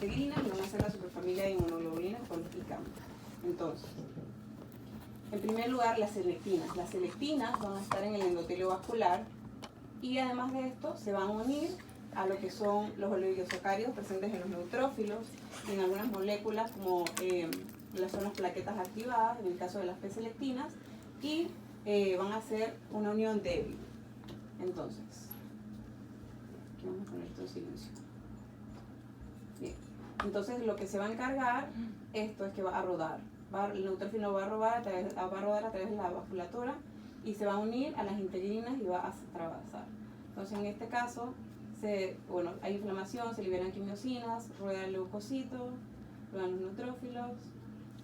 integrinas y van a ser la superfamilia de inmunoglobulinas con ICAM. Entonces, en primer lugar, las selectinas. Las selectinas van a estar en el endotelio vascular y además de esto se van a unir a lo que son los oligosacáridos presentes en los neutrófilos y en algunas moléculas como son las plaquetas activadas, en el caso de las P-selectinas, y van a hacer una unión débil. Entonces, aquí vamos a poner esto en silencio. Bien, entonces lo que se va a encargar, esto es que va a rodar. El neutrófilo va a rodar a través de la vasculatura y se va a unir a las integrinas y va a atravesar. Entonces en este caso, hay inflamación, se liberan quimiosinas, rueda el leucocito, ruedan los neutrófilos,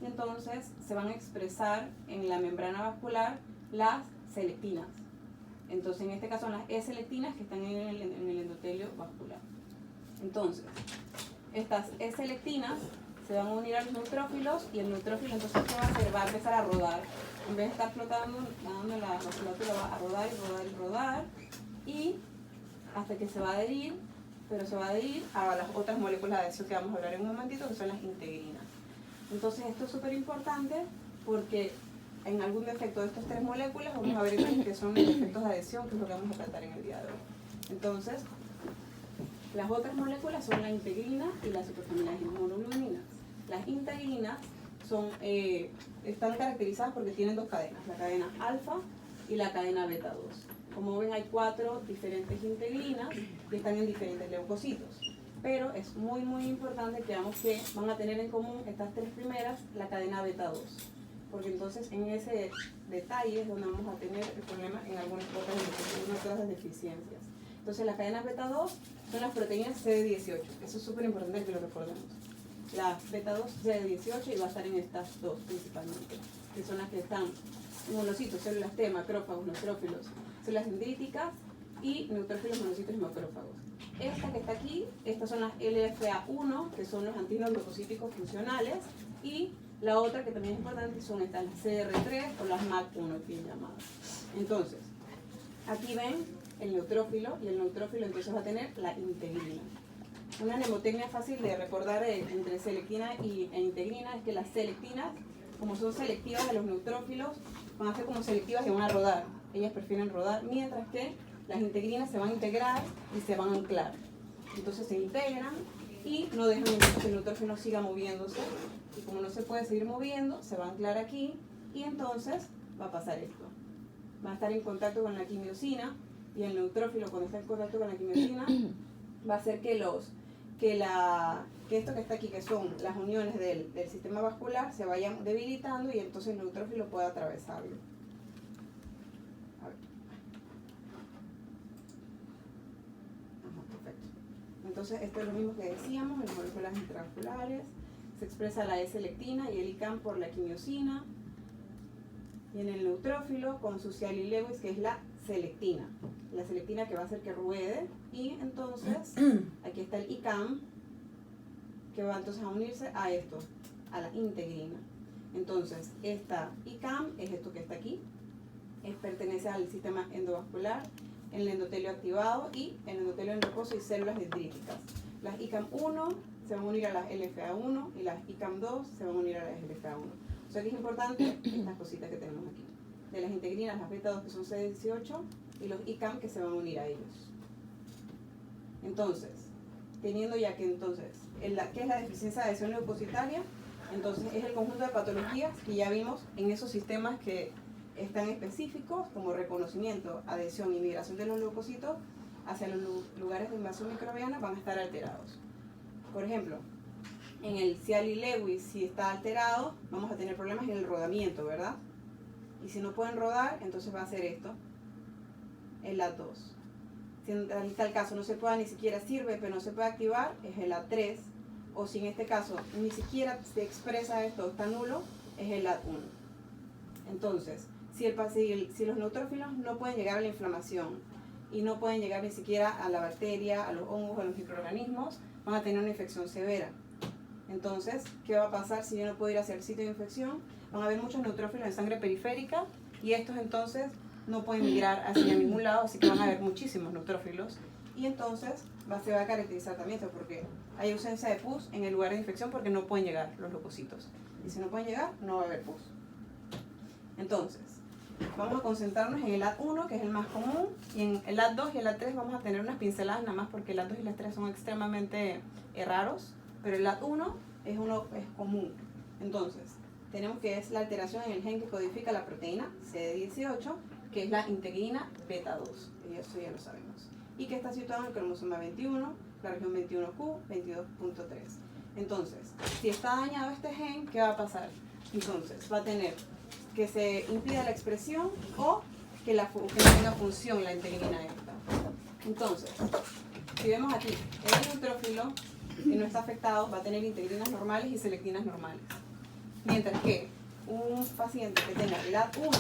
y entonces se van a expresar en la membrana vascular las selectinas. Entonces en este caso son las E-selectinas que están en el endotelio vascular. Entonces, estas E-selectinas se van a unir a los neutrófilos y el neutrófilo entonces ¿qué va a hacer? Va a empezar a rodar. En vez de estar flotando, dando la vasculatura, va a rodar y rodar y rodar y hasta que se va a adherir, pero se va a adherir a las otras moléculas de adhesión que vamos a hablar en un momentito, que son las integrinas. Entonces esto es súper importante porque en algún defecto de estas tres moléculas vamos a ver que son los defectos de adhesión, que es lo que vamos a tratar en el día de hoy. Entonces, las otras moléculas son la integrina y la superfamilia de inmunoglobulinas. Las integrinas están caracterizadas porque tienen dos cadenas, la cadena alfa y la cadena beta 2. Como ven, hay 4 diferentes integrinas que están en diferentes leucocitos. Pero es muy importante que veamos que van a tener en común estas tres primeras la cadena beta 2. Porque entonces en ese detalle es donde vamos a tener el problema en algunas otras deficiencias. Entonces las cadenas beta 2 son las proteínas CD18. Eso es súper importante que lo recordemos. La beta 2 CD18 y va a estar en estas dos principalmente, que son las que están en monocitos, células T, macrófagos, neutrófilos, células dendríticas y neutrófilos, monocitos y macrófagos. Esta que está aquí, estas son las LFA1, que son los antígenos leucocíticos funcionales, y la otra que también es importante son estas, las CR3 o las MAC1, bien llamadas. Entonces, aquí ven el neutrófilo, y el neutrófilo entonces va a tener la integrina. Una mnemotecnia fácil de recordar entre selectina e integrina es que las selectinas, como son selectivas de los neutrófilos, van a ser como selectivas y van a rodar. Ellas prefieren rodar, mientras que las integrinas se van a integrar y se van a anclar. Entonces se integran y no dejan que el neutrófilo siga moviéndose. Y como no se puede seguir moviendo, se va a anclar aquí y entonces va a pasar esto. Va a estar en contacto con la quimiosina y el neutrófilo cuando está en contacto con la quimiosina va a hacer que esto que está aquí, que son las uniones del sistema vascular, se vayan debilitando y entonces el neutrófilo pueda atravesarlo. A ver. Perfecto. Entonces esto es lo mismo que decíamos, en moléculas intravasculares se expresa la E-selectina y el ICAM por la quimiosina, y en el neutrófilo con su Cialy-Lewis, que es la selectina que va a hacer que ruede, y entonces aquí está el ICAM que va entonces a unirse a esto, a la integrina. Entonces esta ICAM es esto que está aquí, pertenece al sistema endovascular, en el endotelio activado y en el endotelio en reposo y células dendríticas. Las ICAM1 se van a unir a las LFA1 y las ICAM2 se van a unir a las LFA1. O sea que es importante estas cositas que tenemos aquí. De las integrinas, las beta 2 que son CD18 y los ICAM que se van a unir a ellos. Entonces, teniendo ya que entonces, ¿qué es la deficiencia de adhesión leucocitaria? Entonces es el conjunto de patologías que ya vimos en esos sistemas que están específicos como reconocimiento, adhesión y migración de los leucocitos hacia los lugares de invasión microbiana van a estar alterados. Por ejemplo, en el Cialy-Lewis, si está alterado, vamos a tener problemas en el rodamiento, ¿verdad? Y si no pueden rodar, entonces va a ser esto, el A2. Si en tal caso no se puede, ni siquiera sirve, pero no se puede activar, es el A3. O si en este caso ni siquiera se expresa esto, está nulo, es el A1. Entonces, si los neutrófilos no pueden llegar a la inflamación y no pueden llegar ni siquiera a la bacteria, a los hongos, a los microorganismos, van a tener una infección severa. Entonces, ¿qué va a pasar si yo no puedo ir hacia el sitio de infección? Van a haber muchos neutrófilos en sangre periférica y estos entonces no pueden migrar hacia ningún lado, así que van a haber muchísimos neutrófilos y entonces se va a caracterizar también esto, porque hay ausencia de pus en el lugar de infección porque no pueden llegar los leucocitos. Y si no pueden llegar, no va a haber pus. Entonces, vamos a concentrarnos en el AD1, que es el más común, y en el AD2 y el AD3 vamos a tener unas pinceladas nada más porque el AD2 y el AD3 son extremadamente raros, pero el AD1 es común. Entonces, tenemos que es la alteración en el gen que codifica la proteína CD18, que es la integrina beta 2, y eso ya lo sabemos, y que está situado en el cromosoma 21, la región 21Q, 22.3. Entonces, si está dañado este gen, ¿qué va a pasar? Entonces, va a tener que se impida la expresión o que no tenga función la integrina esta. Entonces, si vemos aquí, el neutrófilo que no está afectado va a tener integrinas normales y selectinas normales. Mientras que un paciente que tenga el AD1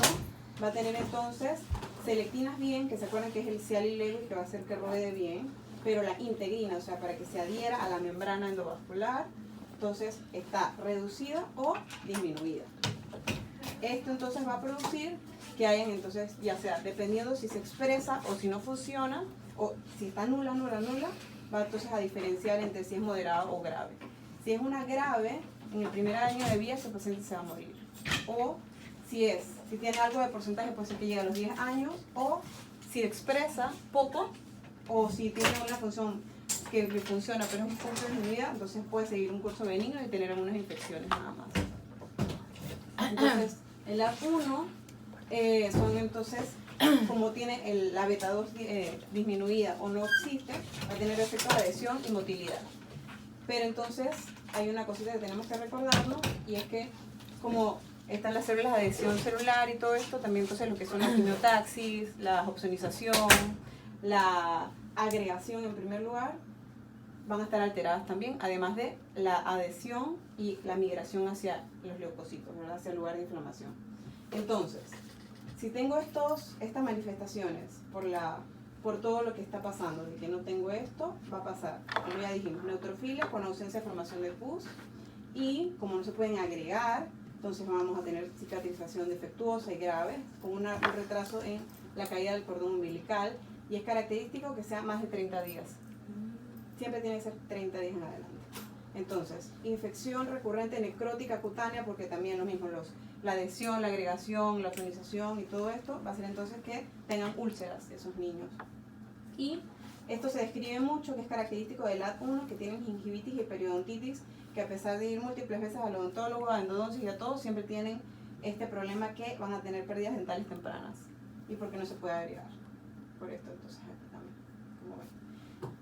va a tener entonces selectinas bien, que se acuerdan que es el cialilego y que va a hacer que ruede bien, pero la integrina, o sea, para que se adhiera a la membrana endovascular, entonces está reducida o disminuida. Esto entonces va a producir que hayan entonces, ya sea dependiendo si se expresa o si no funciona, o si está nula, va entonces a diferenciar entre si es moderado o grave. Si es una grave, en el primer año de vida ese paciente se va a morir. O si tiene algo de porcentaje, puede ser que llegue a los 10 años, o si expresa poco, o si tiene una función que funciona pero es un poco disminuida, entonces puede seguir un curso benigno y tener algunas infecciones nada más. Entonces, el AD1 son entonces, como tiene la beta 2 disminuida o no existe, va a tener efecto de adhesión y motilidad. Pero entonces hay una cosita que tenemos que recordarnos, y es que como están las células de adhesión celular y todo esto, también entonces lo que son la quimiotaxis, la opsonización, la agregación en primer lugar, van a estar alteradas también, además de la adhesión y la migración hacia los leucocitos, ¿verdad? Hacia el lugar de inflamación. Entonces, si tengo estas manifestaciones por todo lo que está pasando, de que no tengo esto, va a pasar, como ya dijimos, neutrofilia con ausencia de formación de pus, y como no se pueden agregar, entonces vamos a tener cicatrización defectuosa y grave, con un retraso en la caída del cordón umbilical, y es característico que sea más de 30 días. Siempre tiene que ser 30 días en adelante. Entonces, infección recurrente necrótica cutánea, porque también lo mismo, la adhesión, la agregación, la opsonización y todo esto va a hacer entonces que tengan úlceras esos niños. Y esto se describe mucho, que es característico del AD1, que tienen gingivitis y periodontitis, que a pesar de ir múltiples veces al odontólogo, a endodoncia y a todos, siempre tienen este problema que van a tener pérdidas dentales tempranas. ¿Y por qué no se puede agregar? Por esto entonces aquí también, como ven.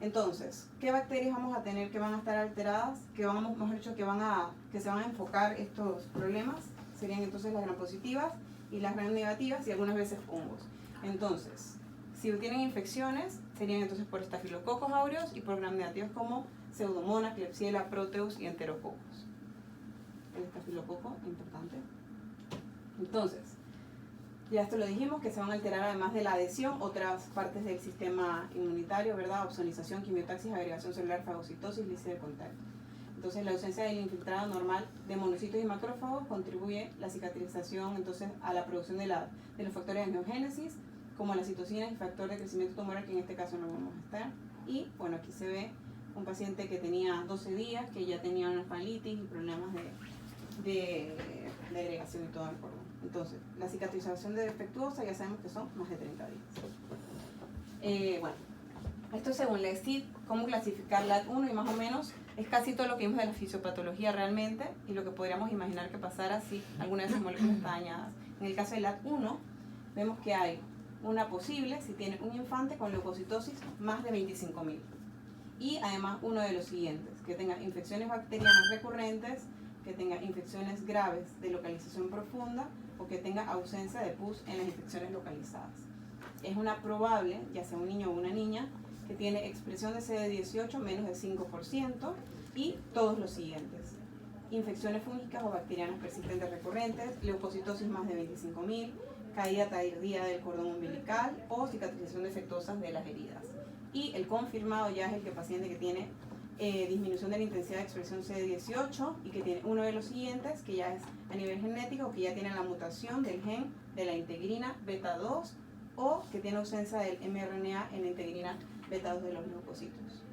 Entonces, ¿qué bacterias vamos a tener que van a estar alteradas? Que se van a enfocar estos problemas. Serían entonces las gram positivas y las gram negativas, y algunas veces hongos. Entonces, si tienen infecciones, serían entonces por estafilococos aureus y por gram negativos como Pseudomonas, Klebsiella, Proteus y Enterococos. El estafilococo, importante. Entonces, ya esto lo dijimos, que se van a alterar además de la adhesión otras partes del sistema inmunitario, ¿verdad? Opsonización, quimiotaxis, agregación celular, fagocitosis, lisis de contacto. Entonces, la ausencia del infiltrado normal de monocitos y macrófagos contribuye la cicatrización entonces a la producción de los factores de angiogénesis, como la citocina y factor de crecimiento tumoral, que en este caso no vamos a estar. Y bueno, aquí se ve un paciente que tenía 12 días, que ya tenía una falitis y problemas de agregación y todo el cordón. Entonces, la cicatrización de defectuosa ya sabemos que son más de 30 días. Bueno, esto según la ESID, cómo clasificar la AD1, y más o menos es casi todo lo que vimos de la fisiopatología realmente, y lo que podríamos imaginar que pasara si alguna de esas moléculas está dañadas. En el caso del AD1, vemos que hay una posible, si tiene un infante con leucocitosis, más de 25.000. Y además uno de los siguientes, que tenga infecciones bacterianas recurrentes, que tenga infecciones graves de localización profunda, o que tenga ausencia de pus en las infecciones localizadas. Es una probable, ya sea un niño o una niña, que tiene expresión de CD18 menos de 5%, y todos los siguientes: infecciones fúngicas o bacterianas persistentes recurrentes, leucocitosis más de 25.000, caída tardía del cordón umbilical o cicatrización defectuosa de las heridas. Y el confirmado ya es el paciente que tiene disminución de la intensidad de expresión CD18 y que tiene uno de los siguientes, que ya es a nivel genético, que ya tiene la mutación del gen de la integrina beta 2, o que tiene ausencia del mRNA en la integrina beta 2 de los leucocitos.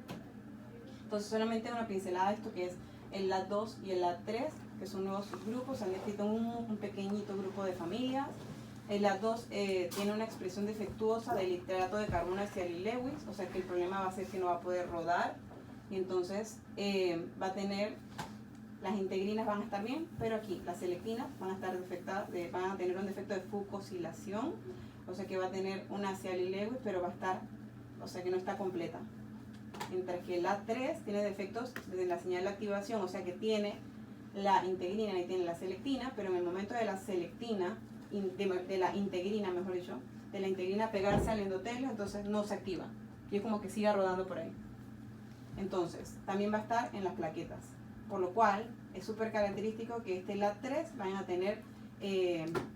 Entonces solamente una pincelada de esto que es el LAT2 y el LAT3, que son nuevos subgrupos, se han descrito un pequeñito grupo de familias. El LAT2 tiene una expresión defectuosa del hidrato de carbono de Cialy-Lewis, o sea que el problema va a ser que no va a poder rodar, y entonces va a tener, las integrinas van a estar bien, pero aquí las selectinas van a estar defectadas, van a tener un defecto de fucosilación, o sea que va a tener una Cialy-Lewis, pero va a estar, o sea que no está completa. Mientras que el LAT3 tiene defectos de la señal de activación, o sea que tiene la integrina y tiene la selectina, pero en el momento de la selectina, de la integrina, mejor dicho, de la integrina pegarse al endotelio, entonces no se activa. Y es como que siga rodando por ahí. Entonces, también va a estar en las plaquetas. Por lo cual, es súper característico que este LAT3 vayan a tener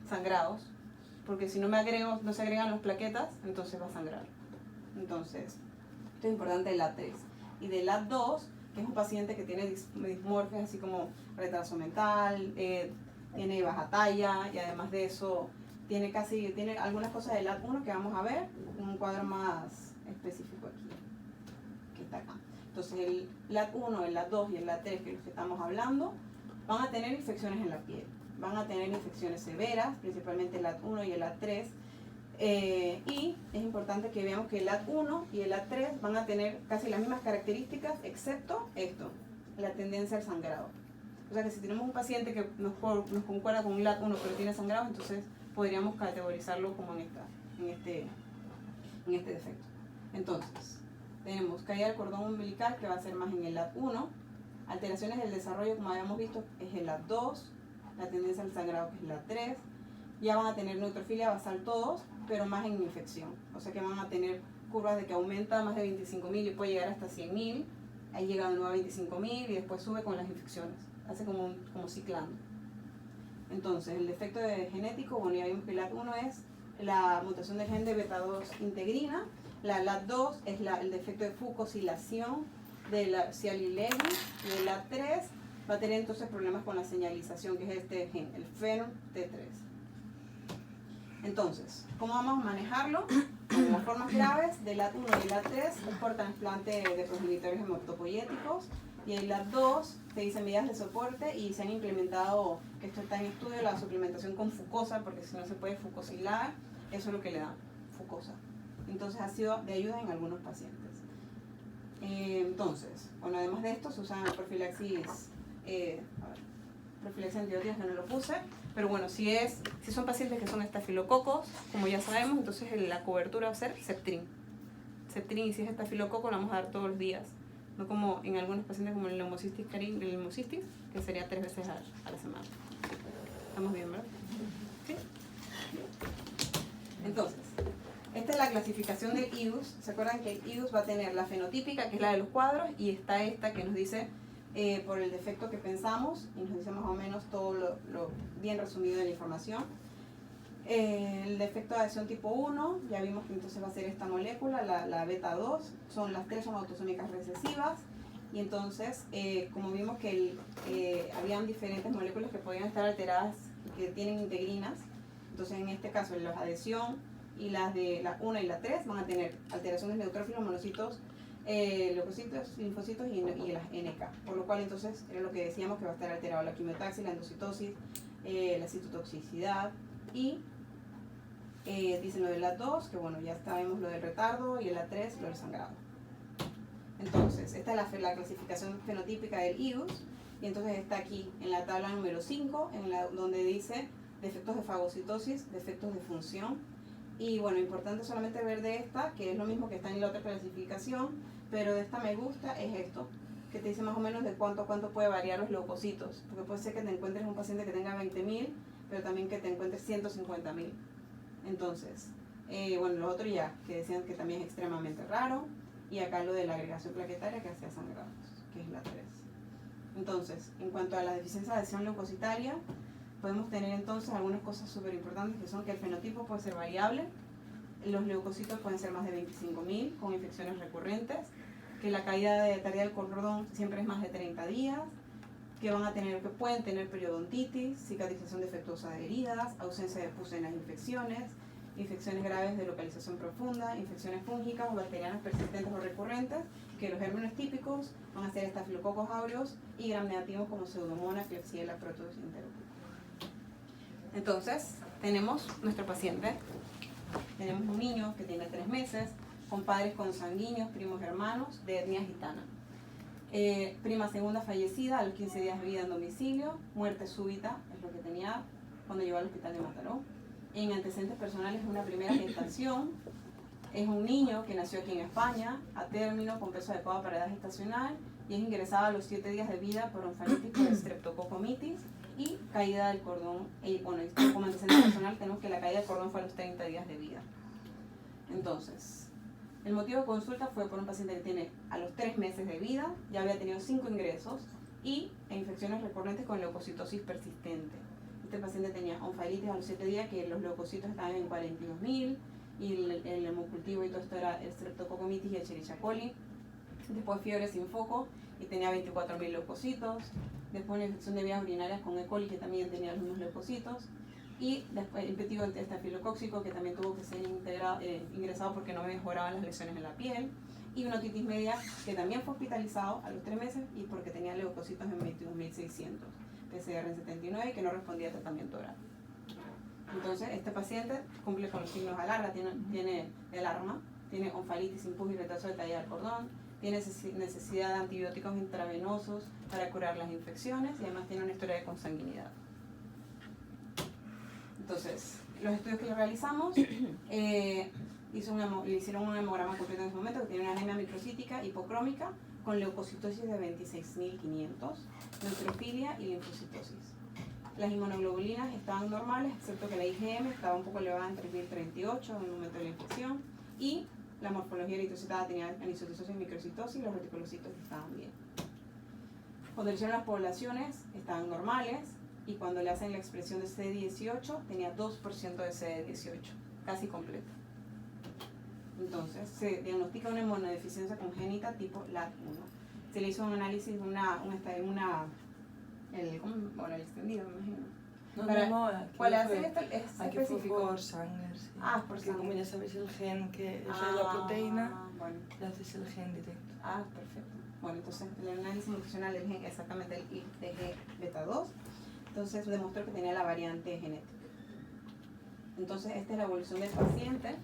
sangrados, porque si no se agregan las plaquetas, entonces va a sangrar. Entonces, esto es importante del LAT3. Y del LAT2, que es un paciente que tiene dismorfias así como retraso mental, tiene baja talla, y además de eso tiene algunas cosas del LAT1 que vamos a ver en un cuadro más específico aquí, que está acá. Entonces el LAT1, el LAT2 y el LAT3, que es los que estamos hablando, van a tener infecciones en la piel, van a tener infecciones severas, principalmente el LAT1 y el LAT3, y es importante que veamos que el LAT1 y el LAT3 van a tener casi las mismas características, excepto esto, la tendencia al sangrado. O sea que si tenemos un paciente que nos concuerda con un LAT1 pero tiene sangrado, entonces podríamos categorizarlo como en este defecto. Entonces, tenemos caída del cordón umbilical, que va a ser más en el LAT1, alteraciones del desarrollo, como habíamos visto, es el LAT2, la tendencia al sangrado, que es el LAT3, ya van a tener neutrofilia basal todos, pero más en infección. O sea que van a tener curvas de que aumenta más de 25.000 y puede llegar hasta 100.000, ahí llega de nuevo a 25.000 y después sube con las infecciones, hace como ciclando. Entonces, el defecto genético, bueno, ya vimos que el LAT1 es la mutación del gen de beta-2 integrina, la LAT2 es el defecto de fucosilación de la Cialy-Lewis, y el LAT3 va a tener entonces problemas con la señalización, que es este gen, el FERN-T3. Entonces, ¿cómo vamos a manejarlo? Bueno, las formas graves del LAT1 y el LAT3 es por trasplante de progenitores hematopoyéticos, y el LAT2 se dice medidas de soporte, y se han implementado, que esto está en estudio, la suplementación con fucosa, porque si no se puede fucosilar, eso es lo que le da, fucosa. Entonces ha sido de ayuda en algunos pacientes. Entonces, bueno, además de esto se usan profilaxis, profilaxis antibióticas, que no lo puse, pero bueno, si son pacientes que son estafilococos, como ya sabemos, entonces la cobertura va a ser Septrin. Septrin, y si es estafilococo, lo vamos a dar todos los días, no como en algunos pacientes como el neumocystis que sería 3 veces a la semana. ¿Estamos bien, verdad? ¿Sí? Entonces, esta es la clasificación del IDUS. ¿Se acuerdan que el IDUS va a tener la fenotípica, que es la de los cuadros, y está esta que nos dice por el defecto que pensamos, y nos dice más o menos todo lo bien resumido de la información. El defecto de adhesión tipo 1, ya vimos que entonces va a ser esta molécula, la beta-2, las tres son autosómicas recesivas, y entonces, como vimos que habían diferentes moléculas que podían estar alteradas, que tienen integrinas, entonces en este caso las adhesión y las de la 1 y la 3 van a tener alteraciones de neutrófilos, monocitos, leucocitos, linfocitos y las NK, por lo cual entonces era lo que decíamos, que va a estar alterado la quimiotaxis, la endocitosis, la citotoxicidad, y dicen lo de la 2, que bueno, ya sabemos lo del retardo, y el A3 lo del sangrado. Entonces, esta es la clasificación fenotípica del IDUS, y entonces está aquí en la tabla número 5, donde dice defectos de fagocitosis, defectos de función. Y bueno, importante solamente ver de esta, que es lo mismo que está en la otra clasificación, pero de esta me gusta, es esto, que te dice más o menos de cuánto puede variar los leucocitos, porque puede ser que te encuentres un paciente que tenga 20.000, pero también que te encuentres 150.000. Entonces, bueno, lo otro ya, que decían que también es extremadamente raro, y acá lo de la agregación plaquetaria que hacía sangrados, que es la 3. Entonces, en cuanto a la deficiencia de adhesión leucocitaria, podemos tener entonces algunas cosas súper importantes, que son que el fenotipo puede ser variable, los leucocitos pueden ser más de 25.000 con infecciones recurrentes, que la caída tardía del cordón siempre es más de 30 días, que pueden tener periodontitis, cicatrización defectuosa de heridas, ausencia de pus en las infecciones, infecciones graves de localización profunda, infecciones fúngicas o bacterianas persistentes o recurrentes, que los gérmenes típicos van a ser estafilococos aureus y gram negativos como Pseudomonas, Klebsiella, Proteus, Enterococcus. Entonces, tenemos nuestro paciente, tenemos un niño que tiene 3 meses, con padres consanguíneos, primos hermanos, de etnia gitana. Prima segunda fallecida a los 15 días de vida en domicilio, muerte súbita, es lo que tenía cuando llegó al hospital de Mataró. En antecedentes personales, una primera gestación, es un niño que nació aquí en España, a término, con peso adecuado para edad gestacional, y es ingresado a los 7 días de vida por onfanitis por streptococcus y caída del cordón. Bueno, como antecedente personal tenemos que la caída del cordón fue a los 30 días de vida. Entonces, el motivo de consulta fue por un paciente que tiene a los 3 meses de vida, ya había tenido 5 ingresos y infecciones recurrentes con leucocitosis persistente. Este paciente tenía onfalitis a los 7 días, que los leucocitos estaban en 42.000, y el hemocultivo y todo esto era el streptococcus y el Escherichia coli. Después fiebre sin foco y tenía 24.000 leucocitos. Después una infección de vías urinarias con E. coli, que también tenía los mismos leucocitos. Y después el impetigo estafilocóxico, que también tuvo que ser ingresado porque no mejoraban las lesiones en la piel. Y una otitis media, que también fue hospitalizado a los 3 meses y porque tenía leucocitos en 22.600. PCR en 79 y que no respondía a tratamiento oral. Entonces, este paciente cumple con los signos de alarma, tiene el alarma, tiene onfalitis, impus y retraso de caída del cordón, tiene necesidad de antibióticos intravenosos para curar las infecciones y además tiene una historia de consanguinidad. Entonces, los estudios que le realizamos, le hicieron un hemograma completo en ese momento, que tiene una anemia microcítica hipocrómica con leucocitosis de 26.500, neutrofilia y linfocitosis. Las inmunoglobulinas estaban normales, excepto que la IgM estaba un poco elevada en 3.038 en el momento de la infección, y la morfología eritrocitada tenía anisocitosis y microcitosis, y los reticulocitos estaban bien. Cuando le hicieron las poblaciones, estaban normales, y cuando le hacen la expresión de CD18, tenía 2% de CD18, casi completa. Entonces, se diagnostica una inmunodeficiencia congénita tipo LAT1. Se le hizo un análisis, el extendido, me imagino. ¿Cuál hace esto? Es aquí específico. Por sangre, sí. Por porque sangre. como ya sabéis el gen que es la proteína, bueno. le haces el gen directo. Perfecto. Bueno, entonces el análisis nutricional del gen, exactamente el IgG beta 2, entonces demostró que tenía la variante genética. Entonces esta es la evolución del paciente,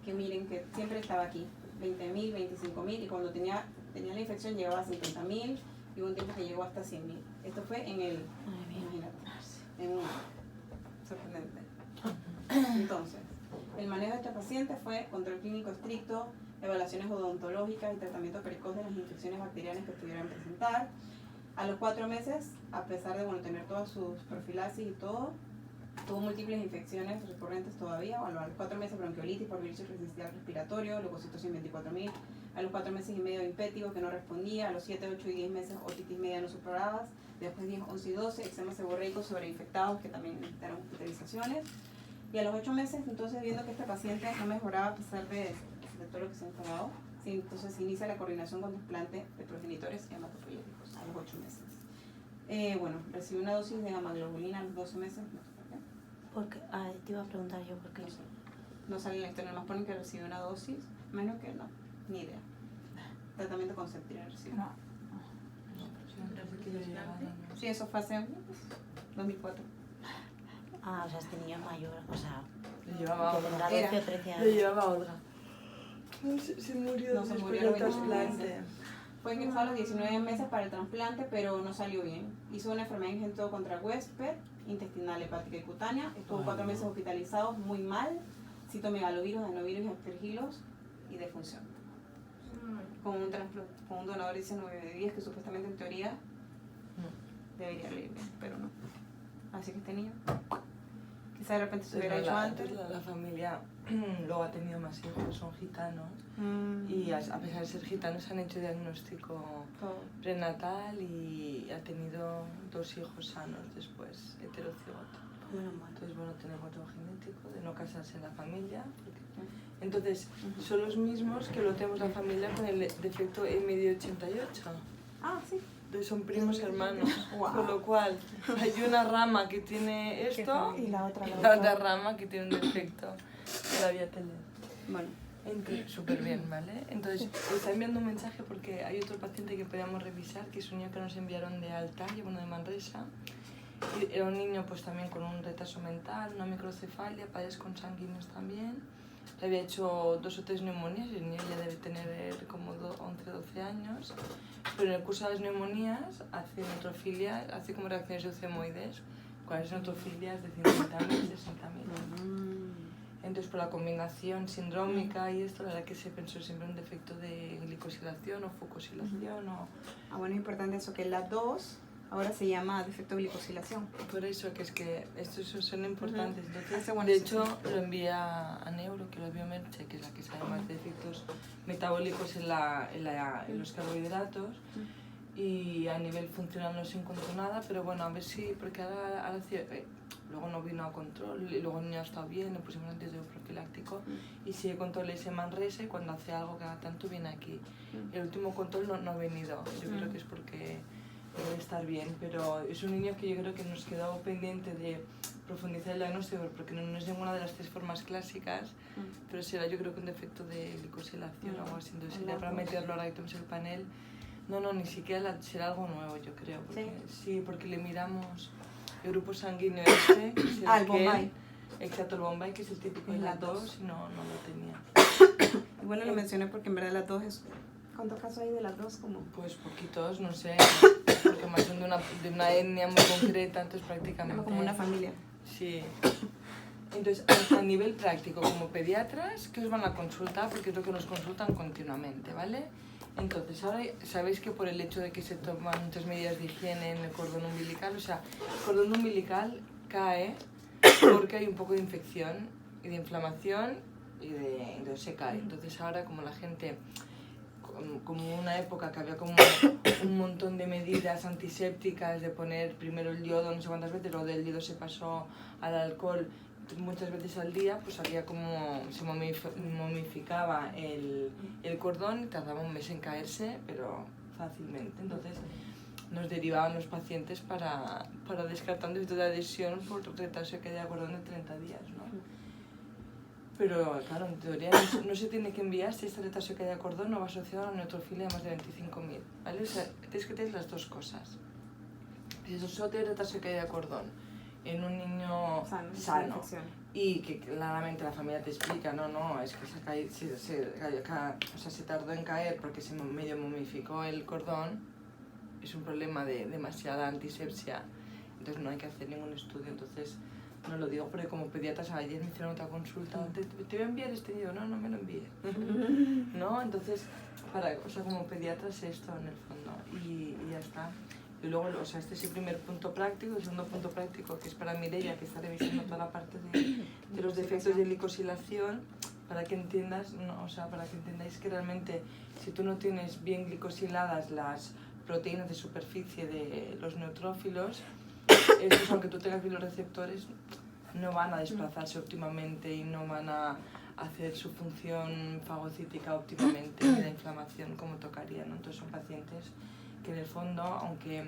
que miren que siempre estaba aquí, 20.000, 25.000, y cuando tenía la infección llegaba a 50.000, y hubo un tiempo que llegó hasta 100.000. Esto fue en el, imagínate, en un sorprendente. Entonces, el manejo de este paciente fue control clínico estricto, evaluaciones odontológicas y tratamiento precoz de las infecciones bacterianas que pudieran presentar. A los 4 meses, a pesar de tener todas sus profilaxis y todo, tuvo múltiples infecciones recurrentes todavía. A los 4 meses, bronquiolitis por virus resistencial respiratorio, leucocitosis en 24.000. A los 4 meses y medio impétigo que no respondía. A los 7, 8 y 10 meses otitis media no superadas. Después 10, 11 y 12, eczema seborreico sobreinfectados que también necesitaron hospitalizaciones. Y a los 8 meses, entonces, viendo que este paciente no mejoraba a pesar de todo lo que se ha enfadado, entonces se inicia la coordinación con trasplante de progenitores hematopoyéticos a los 8 meses. Recibió una dosis de gamaglobulina a los 12 meses, no sé por qué. Te iba a preguntar yo por qué. No sale en la historia, nomás ponen que recibió una dosis, menos que no, ni idea. Tratamiento conceptivo recibió. Sí, eso fue hace 2004. O sea, este niño es mayor, o sea, Le llevaba que tendrá 12 o 13 años. Le llevaba Olga. Se murió No, se después murió del a los 29 trasplante. meses. Fue ingresado a los 19 meses para el trasplante, pero no salió bien. Hizo una enfermedad ingentó contra huésped, intestinal, hepática y cutánea. Estuvo 4 meses hospitalizado, muy mal. Citomegalovirus, adenovirus y aspergilos y defunción. Con un donador de 19 días que supuestamente en teoría debería leer bien, pero no. Así que este niño quizá de repente se hubiera hecho antes. La familia luego ha tenido más hijos, son gitanos. Y a pesar de ser gitanos han hecho diagnóstico prenatal y ha tenido 2 hijos sanos después, heterocigoto. Entonces, tenemos lo genético de no casarse en la familia. Entonces, son los mismos que lo tenemos la familia con el defecto M88. Sí. son primos hermanos, Wow. con lo cual hay una rama que tiene esto Y la otra y la otra rama que tiene un defecto de la vía telera. Bueno, Súper bien, ¿vale? Entonces, está enviando un mensaje porque hay otro paciente que podíamos revisar, que es un niño que nos enviaron de Altair, bueno, de Manresa. Y era un niño pues también con un retraso mental, una microcefalia, padres consanguíneos también. Le había hecho 2 o 3 neumonías y el niño ya debe tener como 11 o 12 años. Pero en el curso de las neumonías hace neutrofilias, hace como reacciones leucemoides, cuáles neutrofilias de 50.000, 60.000. Entonces, por la combinación sindrómica y esto, la verdad que se pensó siempre en un defecto de glicosilación o fucosilación. Bueno, es importante eso, que la 2 ahora se llama defecto de glicosilación. Por eso, que es que estos son importantes. Entonces, Bueno, de hecho, lo envía a Neuro, que lo vio Merche, que es la que sabe más de efectos metabólicos en los carbohidratos. Y a nivel funcional no se encontró nada, pero bueno, a ver si, porque ahora luego no vino a control y luego el niño ha estado bien, le pusimos antibiótico profiláctico y sigue control ese Manresa y cuando hace algo cada tanto viene aquí. El último control no ha venido, yo creo que es porque debe estar bien, pero es un niño que yo creo que nos quedó pendiente de profundizar el diagnóstico porque no es ninguna de las 3 formas clásicas, pero será yo creo que un defecto de glicosilación o algo así, entonces sería para meterlo ahora que el panel. No, ni siquiera será algo nuevo, yo creo. Porque, sí, porque le miramos el grupo sanguíneo este, que es el Bombay. Exacto, el Bombay, que es el típico de la 2, y no lo tenía. Y bueno, lo mencioné porque en verdad la 2 es... ¿Cuántos casos hay de la 2? Como... Pues poquitos, no sé, porque más son de una etnia muy concreta, entonces prácticamente... Como una familia. Sí. Entonces, a nivel práctico, como pediatras, ¿qué os van a consultar? Porque es lo que nos consultan continuamente, ¿vale? Entonces, ahora sabéis que por el hecho de que se toman muchas medidas de higiene en el cordón umbilical, o sea, el cordón umbilical cae porque hay un poco de infección y de inflamación y entonces se cae. Entonces ahora como la gente, como una época que había como un montón de medidas antisépticas de poner primero el yodo no sé cuántas veces, luego del yodo se pasó al alcohol muchas veces al día, pues había como se momificaba el cordón y tardaba un mes en caerse, pero fácilmente. Entonces nos derivaban los pacientes para descartar un defecto de adhesión por retraso de caída de cordón de 30 días, ¿no? Pero claro, en teoría no se tiene que enviar si este retraso de caída de cordón no va asociado a una neutrofilia de más de 25.000, ¿vale? O sea, tienes que tener las dos cosas. Si solo tienes retraso de caída de cordón en un niño sano y que claramente la familia te explica, no, es que se tardó en caer porque se medio momificó el cordón, es un problema de demasiada antisepsia, entonces no hay que hacer ningún estudio. Entonces no lo digo porque como pediatras ayer me hicieron otra consulta, te voy a enviar este niño, no me lo envíes. ¿No? Entonces, como pediatras esto en el fondo y ya está. Y luego, este es el primer punto práctico. El segundo punto práctico, que es para Mireia, que está revisando toda la parte de los defectos de glicosilación, para que entiendas, para que entendáis que realmente si tú no tienes bien glicosiladas las proteínas de superficie de los neutrófilos, estos, aunque tú tengas bien los receptores, no van a desplazarse óptimamente y no van a hacer su función fagocítica óptimamente ni la inflamación como tocaría, ¿no? Entonces son pacientes que en el fondo, aunque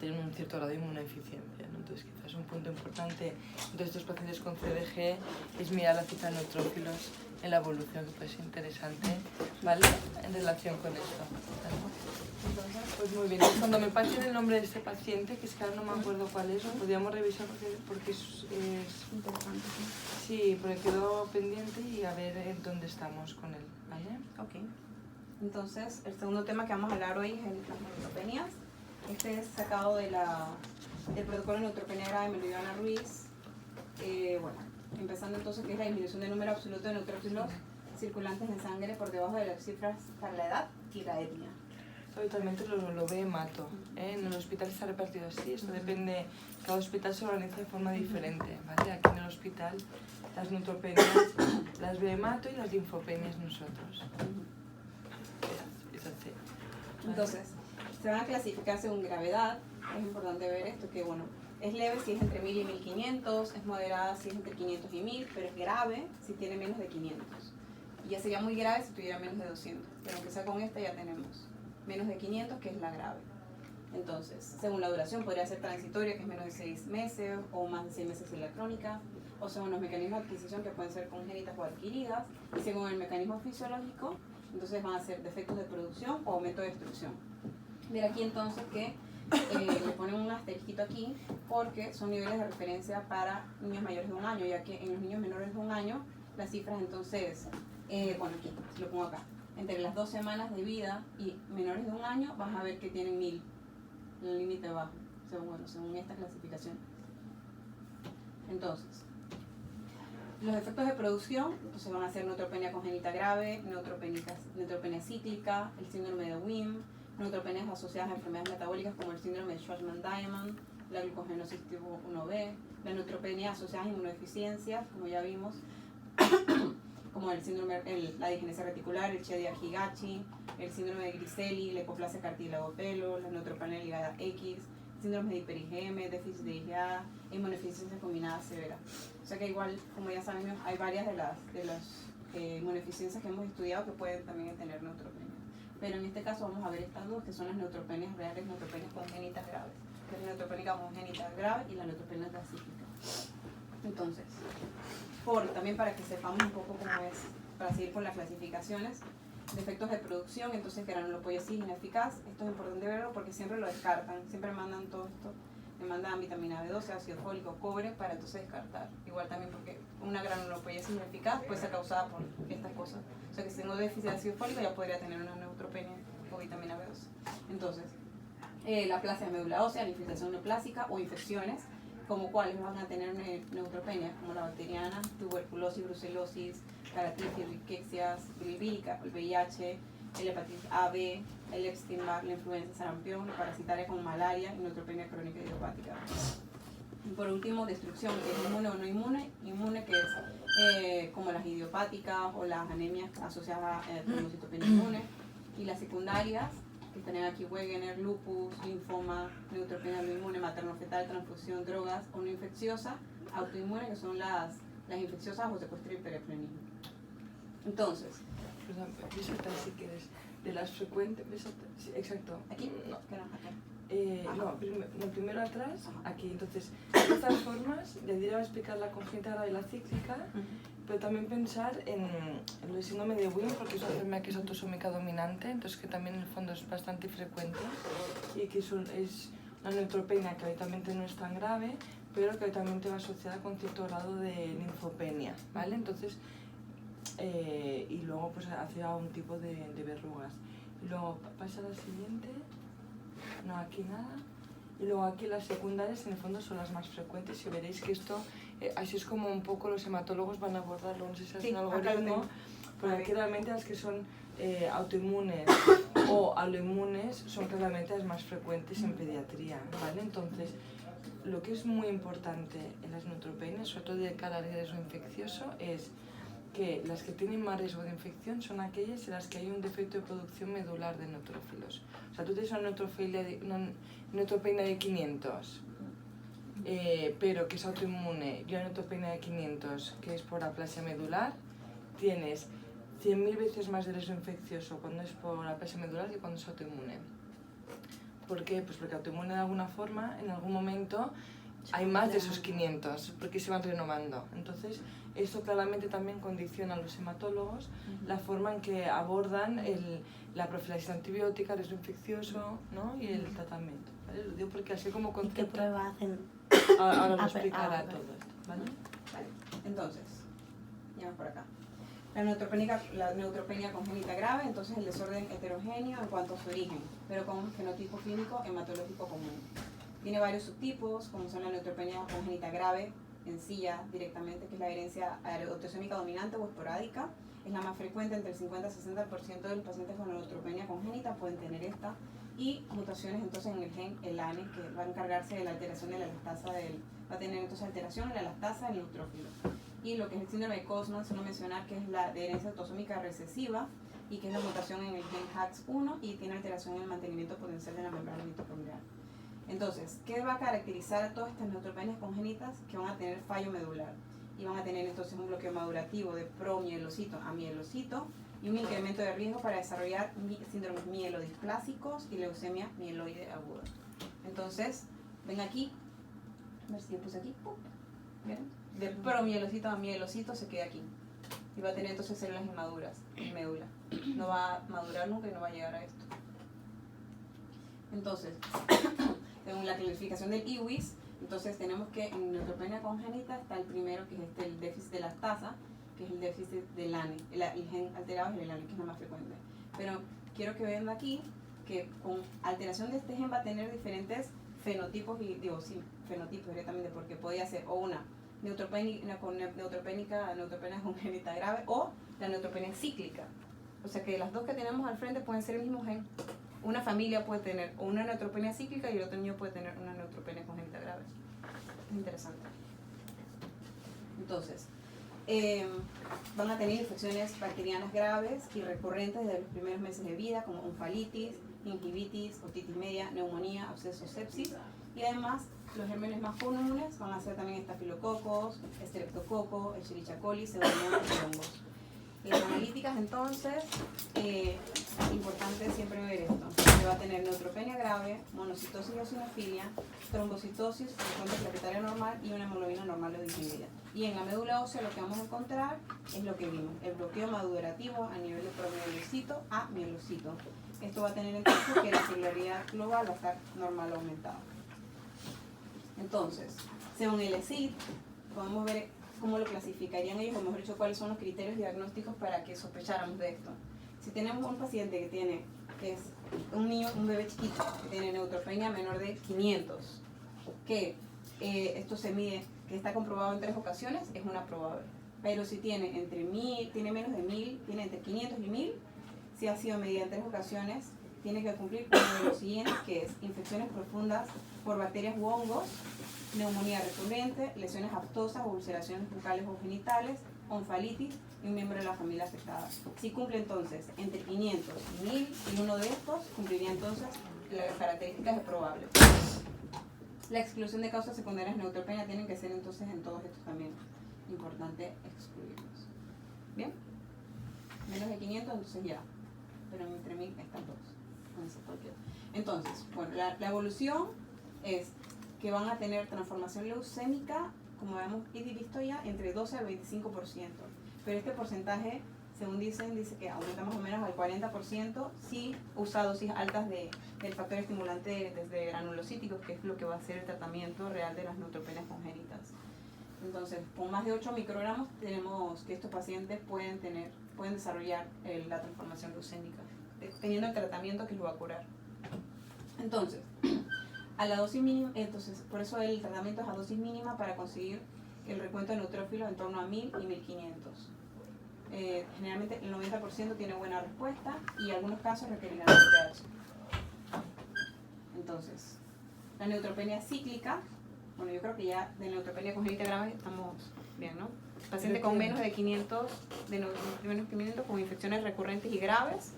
tienen un cierto grado de inmunodeficiencia, ¿no? Entonces quizás un punto importante de estos pacientes con CDG es mirar la cita de neutrófilos en la evolución, que puede ser interesante, ¿vale? En relación con esto, ¿vale? Pues muy bien, cuando me pasen el nombre de este paciente, que es que ahora no me acuerdo cuál es, lo podríamos revisar porque es interesante. Sí, porque quedó pendiente y a ver en dónde estamos con él, ¿vale? Ok. Entonces, el segundo tema que vamos a hablar hoy es el las neutropenias. Este es sacado del protocolo de neutropenia grave de Melodiana Ruiz. Empezando entonces, que es la disminución del número absoluto de neutrófilos circulantes en sangre por debajo de las cifras para la edad y la etnia. Habitualmente lo ve Mato, ¿eh? En el hospital está repartido así, esto depende, cada hospital se organiza de forma diferente, ¿vale? Aquí en el hospital las neutropenias las ve Mato y las linfopenias nosotros. Es así. Entonces, se van a clasificar según gravedad. Es importante ver esto, que es leve si es entre 1000 y 1500, es moderada si es entre 500 y 1000, pero es grave si tiene menos de 500. Y ya sería muy grave si tuviera menos de 200, pero aunque sea con esta ya tenemos menos de 500, que es la grave. Entonces, según la duración, podría ser transitoria, que es menos de 6 meses, o más de 6 meses en la crónica, o según los mecanismos de adquisición, que pueden ser congénitas o adquiridas, y según el mecanismo fisiológico, entonces van a ser defectos de producción o aumento de destrucción. Ver aquí entonces que le ponen un asterisquito aquí, porque son niveles de referencia para niños mayores de 1 año, ya que en los niños menores de 1 año, las cifras entonces, bueno, aquí, lo pongo acá, entre las 2 semanas de vida y menores de 1 año, vas a ver que tienen 1000, el límite bajo, según esta clasificación. Entonces, los efectos de producción entonces van a ser neutropenia congénita grave, neutropenia cíclica, el síndrome de WHIM, neutropenias asociadas a enfermedades metabólicas como el síndrome de Shwachman-Diamond, la glucogenosis tipo 1B, la neutropenia asociada a inmunodeficiencias, como ya vimos, como el síndrome, la digenesia reticular, el Chiari-Higachi, el síndrome de Griscelli, la hipoplasia cartílago-pelo, la neutropenia ligada X, síndrome de hiperigeme, déficit de IgA, inmunodeficiencia combinada severa. O sea que igual, como ya sabemos, hay varias de las inmunodeficiencias que hemos estudiado que pueden también tener neutropenia. Pero en este caso vamos a ver estas dos, que son las neutropenias reales, neutropenias congénitas graves, que es la neutropenia congénita grave y la neutropenia cíclica. Entonces, también para que sepamos un poco cómo es, para seguir con las clasificaciones, defectos de producción, entonces granulopoiesis ineficaz. Esto es importante verlo porque siempre lo descartan, siempre mandan todo esto, le mandan vitamina B12, ácido fólico, cobre, para entonces descartar. Igual también porque una granulopoiesis ineficaz puede ser causada por estas cosas. O sea que si tengo déficit de ácido fólico ya podría tener una neutropenia o vitamina B12. Entonces, la aplasia de médula ósea, la infiltración neoplásica o infecciones, como cuáles van a tener neutropenia, como la bacteriana, tuberculosis, brucelosis, caratitis, riquecias, bilvírica, el VIH, el hepatitis A, B, el Epstein-Barr, la influenza, sarampión, la parasitaria como malaria y neutropenia crónica idiopática. Y por último, destrucción, que es inmune o no inmune, inmune que es como las idiopáticas o las anemias asociadas a trombocitopenia inmune, y las secundarias, que tienen aquí Wegener, lupus, linfoma, neutropenia no inmune, materno-fetal, transfusión, drogas, o no infecciosa, autoinmune, que son las infecciosas o secuestro y hiperefrenismo. Entonces, perdón, ves atrás si quieres, de las frecuentes, ves atrás, sí, exacto. ¿aquí? No, Acá. Primero atrás, aquí. Entonces, de estas formas, ya diré a explicar la congénita grave y la cíclica, pero también pensar en el síndrome de WHIM, porque es una enfermedad que es autosómica dominante, entonces que también en el fondo es bastante frecuente y que es una neutropenia que habitualmente no es tan grave, pero que habitualmente va asociada con cierto grado de linfopenia, ¿vale? Entonces, y luego pues hacia un tipo de verrugas. Y luego pasa a la siguiente, no, aquí nada. Y luego aquí las secundarias en el fondo son las más frecuentes y veréis que esto, así es como un poco los hematólogos van a abordarlo, no sé si es un algoritmo, pero aquí realmente las que son autoinmunes o aloinmunes son claramente las más frecuentes en pediatría, ¿vale? Entonces, lo que es muy importante en las neutropenias, sobre todo de cara al riesgo infeccioso, es que las que tienen más riesgo de infección son aquellas en las que hay un defecto de producción medular de neutrófilos. O sea, tú tienes una neutropenia de 500, pero que es autoinmune, y una neutropenia de 500 que es por aplasia medular, tienes 100.000 veces más de riesgo infeccioso cuando es por aplasia medular que cuando es autoinmune. ¿Por qué? Pues porque autoinmune de alguna forma, en algún momento, hay más de esos 500, porque se van renovando. Entonces, esto claramente también condiciona a los hematólogos la forma en que abordan la profilaxis antibiótica, el riesgo infeccioso, ¿no? Y el tratamiento, ¿vale? Lo digo porque así como concepto... ¿Y qué prueba hacen? Ahora lo explicará todo esto, ¿vale? Vale, entonces, ya por acá. La neutropenia congénita grave, entonces el desorden heterogéneo en cuanto a su origen, pero con un fenotipo clínico hematológico común. Tiene varios subtipos, como son la neutropenia congénita grave, sencilla directamente, que es la herencia autosómica dominante o esporádica. Es la más frecuente, entre el 50 y 60% de los pacientes con neutropenia congénita pueden tener esta. Y mutaciones entonces en el gen ELANE, que va a encargarse de la alteración de la lactasa va a tener entonces alteración en la lactasa del neutrófilo. Y lo que es el síndrome de Cosman, solo mencionar que es la de herencia autosómica recesiva y que es la mutación en el gen HAX1 y tiene alteración en el mantenimiento potencial de la membrana mitocondrial. Entonces, ¿qué va a caracterizar a todas estas neutropenias congénitas? Que van a tener fallo medular y van a tener entonces un bloqueo madurativo de promielocito a mielocito y un incremento de riesgo para desarrollar síndromes mielodisplásicos y leucemia mieloide aguda. Entonces, ven aquí, a ver si yo puse aquí, ¡pum! ¿Vieron? De promielocito a mielocito se queda aquí. Y va a tener entonces células inmaduras en médula. No va a madurar nunca y no va a llegar a esto. Entonces, según la clasificación del IWIS, entonces tenemos que en neutropenia congénita está el primero, que es el déficit de lactasa, que es el déficit del ANE. El gen alterado es el ANE, que es lo más frecuente. Pero quiero que vean aquí que con alteración de este gen va a tener diferentes fenotipos, y digo, sí, fenotipos directamente, porque podría ser o una neutropenia congénita grave o la neutropenia cíclica. O sea que las dos que tenemos al frente pueden ser el mismo gen. Una familia puede tener una neutropenia cíclica y el otro niño puede tener una neutropenia congénita grave. Es interesante. Entonces, van a tener infecciones bacterianas graves y recurrentes desde los primeros meses de vida, como onkalitis, gingivitis, otitis media, neumonía, absceso, sepsis. Y además, los gérmenes más comunes van a ser también estafilococos, estreptococo, Escherichia coli, pseudomonas y hongos. Las analíticas, entonces, importante siempre ver esto. Se va a tener neutropenia grave, monocitosis y eosinofilia, trombocitosis, frecuente plaquetaria normal y una hemoglobina normal o disminuida. Y en la médula ósea lo que vamos a encontrar es lo que vimos, el bloqueo madurativo a nivel de promielocito a mielocito. Esto va a tener entonces que la celularidad global va a estar normal o aumentada. Entonces, según el ESID, podemos ver cómo lo clasificarían ellos, o mejor dicho, cuáles son los criterios diagnósticos para que sospecháramos de esto. Si tenemos un paciente que es un niño, un bebé chiquito, que tiene neutropenia menor de 500, que esto se mide, que está comprobado en 3 ocasiones, es una probable. Pero si tiene entre 1000, tiene menos de 1000, tiene entre 500 y 1000, si ha sido medida en 3 ocasiones, tiene que cumplir con uno de los siguientes, que es infecciones profundas por bacterias u hongos, neumonía recurrente, lesiones aftosas o ulceraciones bucales o genitales, onkalitis y un miembro de la familia afectada. Si cumple entonces entre 500 y 1000 y uno de estos, cumpliría entonces las características de probable. La exclusión de causas secundarias de neutropenia tienen que ser entonces en todos estos también. Importante excluirlos. ¿Bien? Menos de 500, entonces ya. Pero entre 1000 están todos. Entonces, bueno, la evolución es que van a tener transformación leucémica, como hemos visto ya, entre 12 al 25%. Pero este porcentaje, según dice que aumenta más o menos al 40% si usa dosis altas del factor estimulante desde granulocíticos, que es lo que va a ser el tratamiento real de las neutropenias congénitas. Entonces, con más de 8 microgramos tenemos que estos pacientes pueden desarrollar la transformación leucémica, teniendo el tratamiento que lo va a curar. Entonces, a la dosis mínima, por eso el tratamiento es a dosis mínima para conseguir el recuento de neutrófilos en torno a 1000 y 1500. Generalmente el 90% tiene buena respuesta y en algunos casos requerirán el pH. Entonces, la neutropenia cíclica, bueno, yo creo que ya de neutropenia congénita grave estamos bien, ¿no? Paciente con menos de 500, menos de 500 con infecciones recurrentes y graves,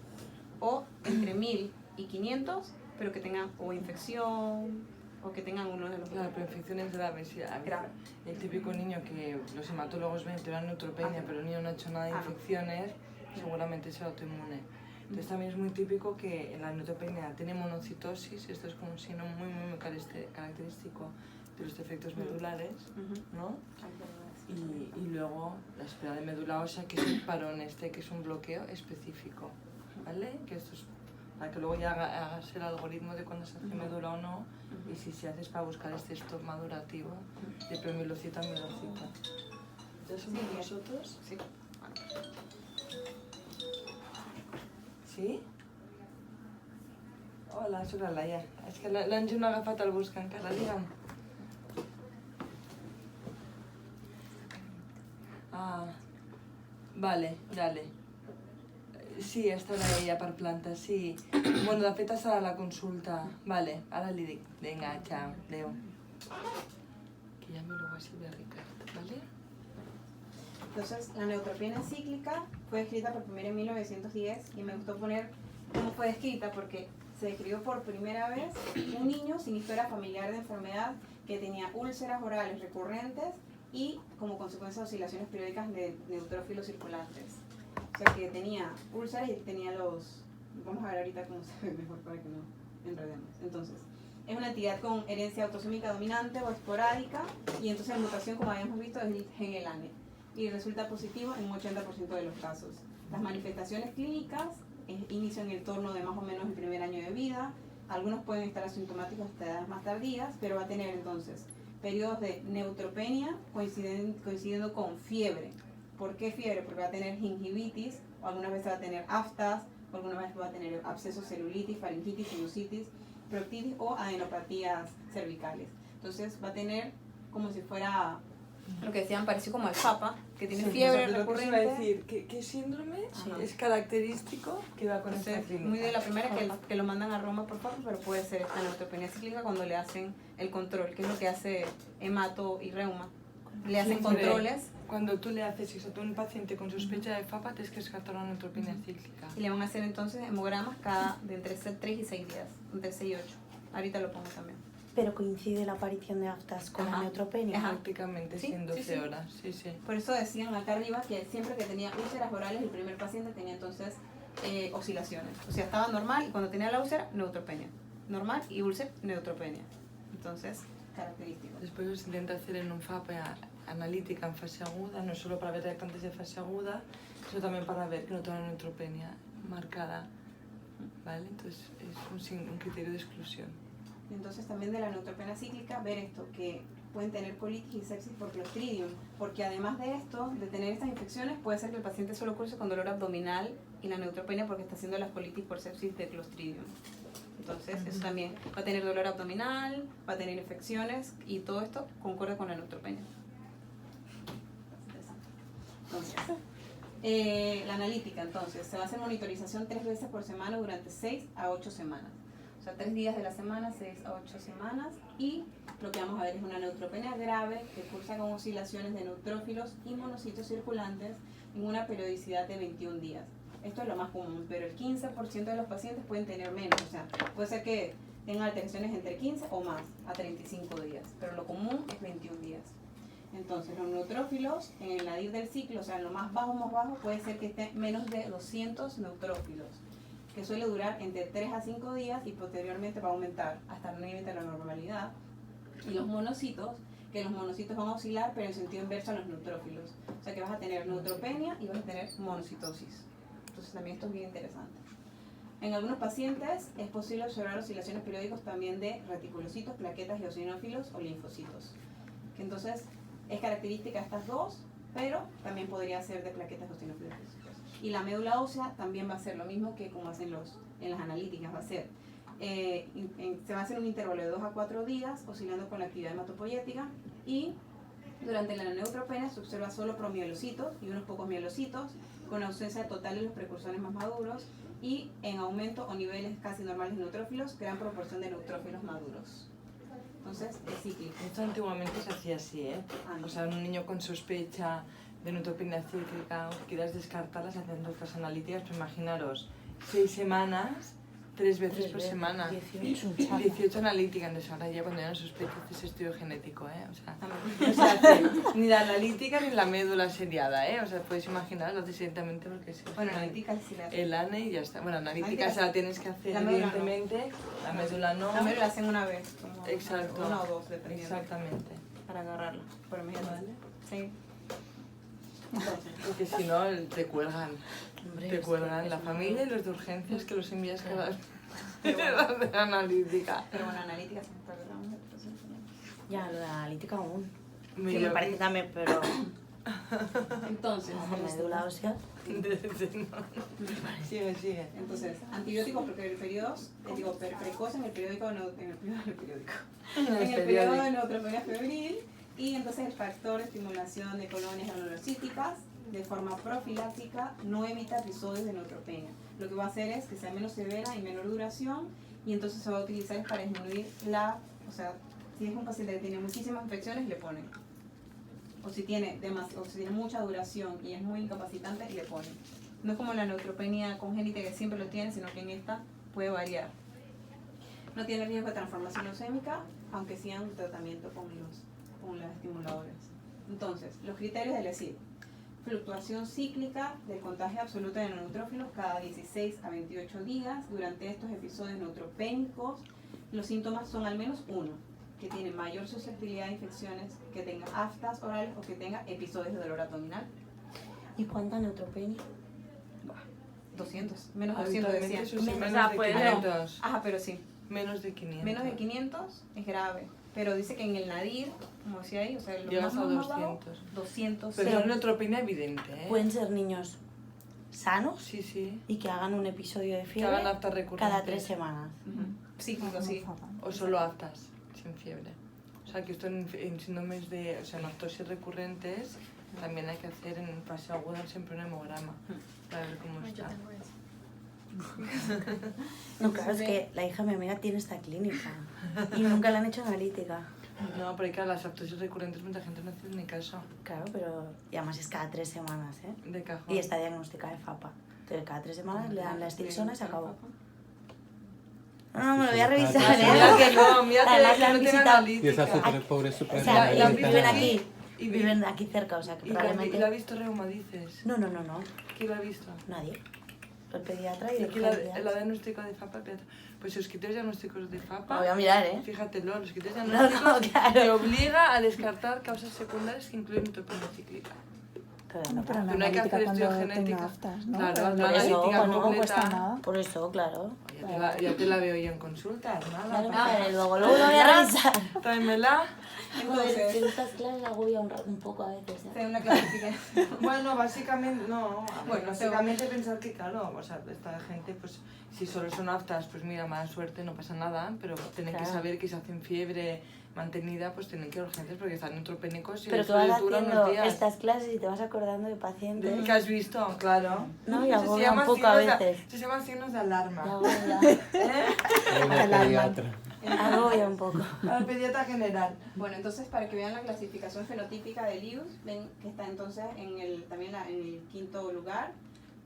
o entre 1000 y 500, pero que tengan o infección o que tengan uno de los Claro, pero infecciones graves, sí. Grave. El típico niño que los hematólogos ven que era neutropenia, pero el niño no ha hecho nada de infecciones, seguramente es autoinmune. Entonces también es muy típico que la neutropenia tiene monocitosis, esto es como un signo muy característico de los defectos medulares, ¿no? Y luego la esfera de médula ósea, que es un parón que es un bloqueo específico, ¿vale? Que esto es para que luego ya hagas el algoritmo de cuándo se hace médula o no, y si se hace es para buscar este stop madurativo de promielocito a mielocito. ¿Ya somos nosotros? Sí. Sí? Hola, soc la Laia. És que l'Anjo no ha agafat el bus encara, digue'm. Ah, vale, dale. Sí, estarà ella per planta, sí. Bueno, de fet estarà a la consulta. Vale, ara li dic. Vinga, xau, adéu. Que llame luego a Silvia Ricard, ¿vale? Entonces, la neutropenia cíclica fue descrita por primera en 1910 y me gustó poner cómo fue descrita porque se describió por primera vez un niño sin historia familiar de enfermedad que tenía úlceras orales recurrentes y como consecuencia oscilaciones periódicas de neutrófilos circulantes. O sea que tenía úlceras y tenía los... Vamos a ver ahorita cómo se ve mejor para que no enredemos. Entonces, es una entidad con herencia autosómica dominante o esporádica y entonces la mutación, como habíamos visto, es el gen ELANE y resulta positivo en un 80% de los casos. Las manifestaciones clínicas inician en el torno de más o menos el primer año de vida. Algunos pueden estar asintomáticos hasta edades más tardías, pero va a tener entonces periodos de neutropenia coincidiendo con fiebre. ¿Por qué fiebre? Porque va a tener gingivitis, o algunas veces va a tener aftas, o algunas veces va a tener abscesos, celulitis, faringitis, sinusitis, proctitis o adenopatías cervicales. Entonces va a tener como si fuera lo que decían, parecido como el Papa, que tiene fiebre Lo que os iba a recurrente. decir, ¿qué síndrome Ajá. es característico que va con esta Entonces, clínica? muy de la primera que lo mandan a Roma, por favor, pero puede ser esta neutropenia cíclica cuando le hacen el control, que es lo que hace hemato y reuma. Le hacen Siempre, controles cuando tú le haces eso a un paciente con sospecha de FAPA, tienes que descartar una neutropenia cíclica. y le van a hacer entonces hemogramas cada de entre 3 y 6 días, entre 6 y 8. Ahorita lo pongo también. Pero coincide la aparición de aftas con la Ajá. neutropenia. Ajá. Prácticamente Sí, sí, en 12 sí, sí. horas. Sí, sí. Por eso decían acá arriba que siempre que tenía úlceras orales, el primer paciente tenía entonces oscilaciones. O sea, estaba normal y cuando tenía la úlcera, neutropenia. Normal y úlcera, neutropenia. Entonces, característico. Después se intenta hacer en un FAPA analítica en fase aguda, no solo para ver reactantes de fase aguda, sino también para ver que no tenga neutropenia marcada. ¿Vale? Entonces es un criterio de exclusión. Entonces también de la neutropenia cíclica, ver esto, que pueden tener colitis y sepsis por Clostridium, porque además de esto, de tener estas infecciones, puede ser que el paciente solo curse con dolor abdominal y la neutropenia porque está haciendo las colitis por sepsis de Clostridium. Entonces, eso también va a tener dolor abdominal, va a tener infecciones y todo esto concuerda con la neutropenia. Entonces, la analítica, entonces, se va a hacer monitorización 3 veces por semana durante 6 a 8 semanas. O sea, 3 días de la semana, 6 a 8 semanas. Y lo que vamos a ver es una neutropenia grave que cursa con oscilaciones de neutrófilos y monocitos circulantes en una periodicidad de 21 días. Esto es lo más común, pero el 15% de los pacientes pueden tener menos. O sea, puede ser que tengan alteraciones entre 15 o más, a 35 días. Pero lo común es 21 días. Entonces, los neutrófilos en el nadir del ciclo, o sea, en lo más bajo, puede ser que esté menos de 200 neutrófilos, que suele durar entre 3 a 5 días y posteriormente va a aumentar hasta el límite de la normalidad. Y los monocitos, que los monocitos van a oscilar, pero en sentido inverso a los neutrófilos. O sea, que vas a tener neutropenia y vas a tener monocitosis. Entonces, también esto es bien interesante. En algunos pacientes es posible observar oscilaciones periódicas también de reticulocitos, plaquetas, eosinófilos o linfocitos. Que entonces, es característica de estas dos, pero también podría ser de plaquetas, eosinófilos. Y la médula ósea también va a ser lo mismo que como hacen en las analíticas, va a ser, se va a hacer un intervalo de 2 a 4 días, oscilando con la actividad hematopoyética, y durante la neutropenia se observa solo promielocitos y unos pocos mielocitos, con ausencia total de los precursores más maduros, y en aumento o niveles casi normales de neutrófilos, gran proporción de neutrófilos maduros. Entonces, es cíclico. Esto antiguamente se hacía así, ¿eh? O sea, un niño con sospecha de neutropenia cíclica o que quieras descartarlas haciendo otras analíticas, pues imaginaros, 6 semanas, 3 veces por semana. 18 analíticas, entonces ahora ya cuando ya no sospechas es estudio genético, ¿eh? O sea, no se hace ni la analítica ni la médula seriada, ¿eh? O sea, podéis imaginar, lo haces directamente porque sí. Bueno, analítica sí la hacen. El ANE y ya está. Bueno, analítica Analítica se la tienes que hacer la médula no. evidentemente, la médula no. La médula la hacen una vez, como Exacto. 1 o 2, dependiendo. Exactamente. Para agarrarla. Pero imagínate. Vale. Sí. Entonces, Porque si no, te cuelgan. Hombre, Te es cuelgan que la es familia y los de urgencias que los envías cada vez Pero bueno. de analítica. pero bueno, analítica se está tratando. Ya, lo de la analítica aún. Me Que me llevo- parece también, pero Entonces, la médula ósea. Sigue. entonces, antibióticos precoces en el periódico en el periodo de neutropenia febril, y entonces el factor de estimulación de colonias granulocíticas de forma profiláctica no evita episodios de neutropenia. Lo que va a hacer es que sea menos severa y menor duración, y entonces se va a utilizar para disminuir o sea, si es un paciente que tiene muchísimas infecciones, le ponen. O si tiene mucha duración y es muy incapacitante, le ponen. No es como la neutropenia congénita que siempre lo tiene, sino que en esta puede variar. No tiene riesgo de transformación leucémica, aunque sí han tratamiento con los estimuladores. Entonces, los criterios del ESID. Fluctuación cíclica del contagio absoluto de neutrófilos cada 16 a 28 días. Durante estos episodios neutropénicos, los síntomas son al menos uno, que tiene mayor susceptibilidad a infecciones, que tenga aftas orales o que tenga episodios de dolor abdominal. ¿Y cuánta neutropenia? 200, menos de 200 Habitualmente decían. eso sí, Menos, menos de pues, 500. Ajá, pero sí, Menos de 500. menos de 500 es grave. Pero dice que en el nadir, como decía ahí, o sea, lo Llegas a más bajo, 200. 200. Pero Sí. es neutropenia evidente, ¿eh? Pueden ser niños sanos Sí, sí. y que hagan un episodio de Que fiebre hagan aftas recurrentes. cada 3 semanas. Ujú. Psíquico, sí. O solo aftas, sin fiebre. O sea, que esto en síndromes de... O sea, en aftosis recurrentes también hay que hacer en fase aguda siempre un hemograma para ver cómo Yo está. tengo eso. No, claro, es que la hija de mi amiga tiene esta clínica y nunca le han hecho analítica. No, pero claro, las aftosis recurrentes mucha gente no hace ni caso. Claro, pero... Y además es cada 3 semanas, ¿eh? De cajón. Y está diagnosticada de FAPA. Entonces cada 3 semanas le dan la estilsona y se acabó. No, me lo voy a revisar, Mira ¿eh? que no, mira Además, que la no han tiene visitado. analítica. Y esas súper pobres, O súper sea, La viven viven aquí. y Viven aquí cerca, o sea que ¿Y la probablemente... ha visto Reuma, dices? No. ¿Quién la ha visto? Nadie. El pediatra y ¿Y el aquí la urgencias. diagnóstico de FAPA? Espérate. Pues los criterios diagnósticos de Lo FAPA, voy a mirar, ¿eh? fíjatelo, los criterios No, diagnósticos claro. te obliga a descartar causas secundarias que incluyen neutropenia cíclica. Claro, Pero Pero la no hay que analítica hacer cuando estudio tenga genética. aftas, ¿no? Claro, Pero la por eso, analítica tampoco cuesta completa. nada. Por eso, claro. Ya te la veo yo en consulta, Claro, nada. madre, luego lo voy a revisar. Tráemela. Joder, Entonces, que estas clases agobia un poco a veces, ¿eh? hacer una clasificación. Bueno, básicamente, no. Bueno, Básicamente pensar que, claro, o sea, esta gente, pues, si solo son aftas, pues mira, mala suerte, no pasa nada, pero tienen que Claro. saber que si hacen fiebre mantenida, pues tienen que ir a urgencias porque están neutropénicos y Pero el tú vas estudio dura haciendo unos días. estas clases y te vas acordando de pacientes. ¿Qué has visto? Claro. No, y Eso se agobia llama un poco a signos de- veces. Se llaman signos de alarma. Y agobia. ¿Eh? Una pediatra. Agobia un poco. Al pediatra general. Bueno, entonces para que vean la clasificación fenotípica del IUS, ven que está entonces en el, también en el quinto lugar,